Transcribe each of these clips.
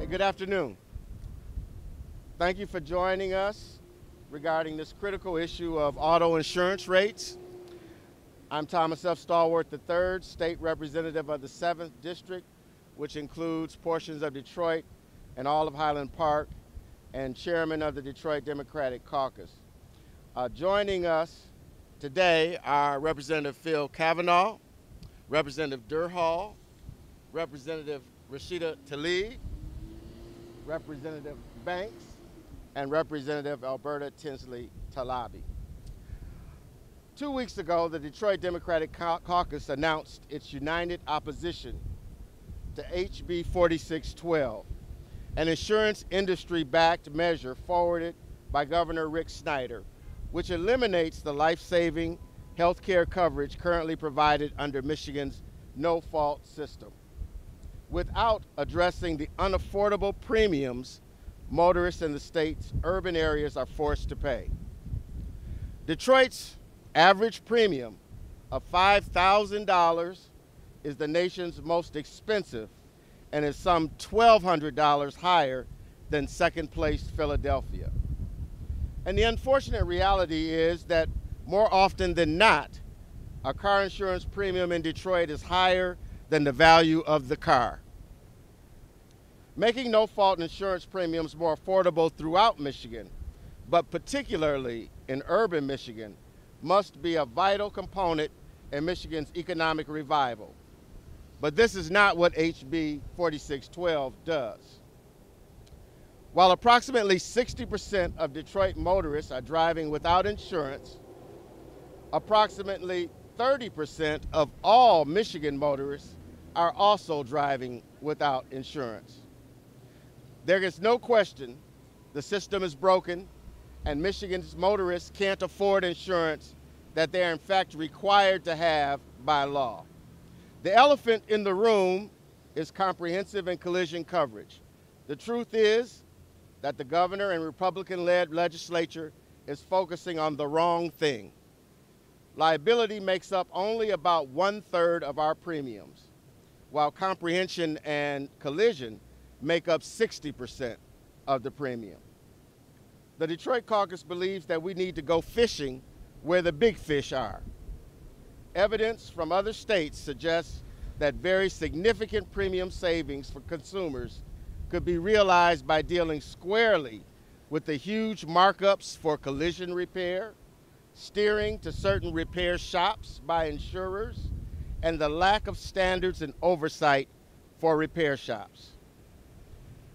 Good afternoon. Thank you for joining us regarding this critical issue of auto insurance rates. I'm Thomas F. Stallworth III, State Representative of the 7th District, which includes portions of Detroit and all of Highland Park, and Chairman of the Detroit Democratic Caucus. Joining us today are Representative Phil Cavanagh, Representative Durhal, Representative Rashida Tlaib, Representative Banks, and Representative Alberta Tinsley-Talabi. 2 weeks ago, the Detroit Democratic Caucus announced its united opposition to HB 4612, an insurance industry-backed measure forwarded by Governor Rick Snyder, which eliminates the life-saving health care coverage currently provided under Michigan's no-fault system, without addressing the unaffordable premiums motorists in the state's urban areas are forced to pay. Detroit's average premium of $5,000 is the nation's most expensive and is some $1,200 higher than second-place Philadelphia. And the unfortunate reality is that more often than not, a car insurance premium in Detroit is higher than the value of the car. Making no-fault insurance premiums more affordable throughout Michigan, but particularly in urban Michigan, must be a vital component in Michigan's economic revival. But this is not what HB 4612 does. While approximately 60% of Detroit motorists are driving without insurance, approximately 30% of all Michigan motorists are also driving without insurance. There is no question the system is broken and Michigan's motorists can't afford insurance that they are in fact required to have by law. The elephant in the room is comprehensive and collision coverage. The truth is that the governor and Republican-led legislature is focusing on the wrong thing. Liability makes up only about 1/3 of our premiums, while comprehension and collision make up 60% of the premium. The Detroit Caucus believes that we need to go fishing where the big fish are. Evidence from other states suggests that very significant premium savings for consumers could be realized by dealing squarely with the huge markups for collision repair, steering to certain repair shops by insurers, and the lack of standards and oversight for repair shops.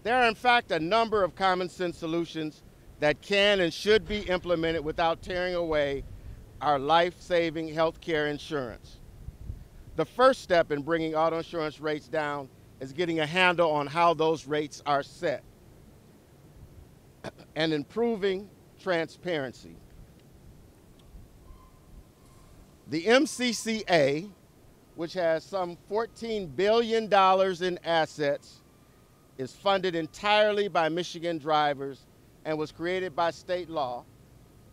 There are in fact a number of common sense solutions that can and should be implemented without tearing away our life-saving health care insurance. The first step in bringing auto insurance rates down is getting a handle on how those rates are set and improving transparency. The MCCA, which has some $14 billion in assets, is funded entirely by Michigan drivers and was created by state law,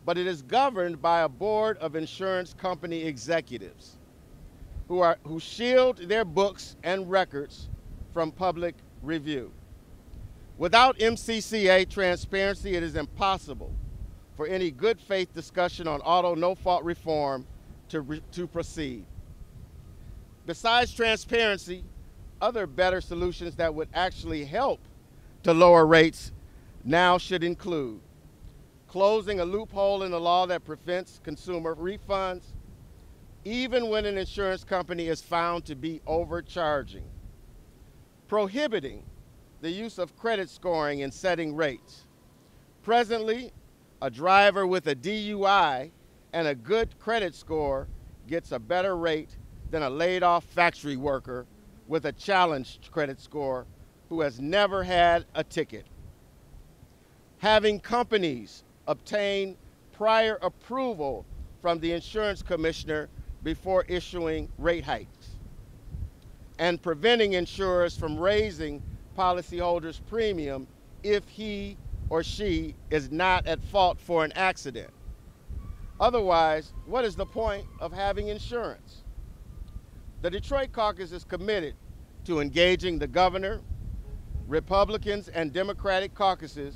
but it is governed by a board of insurance company executives who shield their books and records from public review. Without MCCA transparency, it is impossible for any good faith discussion on auto no-fault reform to proceed. Besides transparency, other better solutions that would actually help to lower rates now should include closing a loophole in the law that prevents consumer refunds, even when an insurance company is found to be overcharging, prohibiting the use of credit scoring in setting rates. Presently, a driver with a DUI and a good credit score gets a better rate than a laid-off factory worker with a challenged credit score who has never had a ticket. Having companies obtain prior approval from the insurance commissioner before issuing rate hikes, and preventing insurers from raising policyholders' premium if he or she is not at fault for an accident. Otherwise, what is the point of having insurance? The Detroit Caucus is committed to engaging the governor, Republicans and Democratic caucuses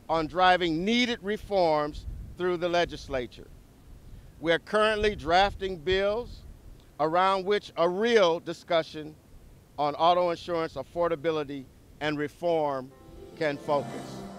on driving needed reforms through the legislature. We are currently drafting bills around which a real discussion on auto insurance affordability and reform can focus.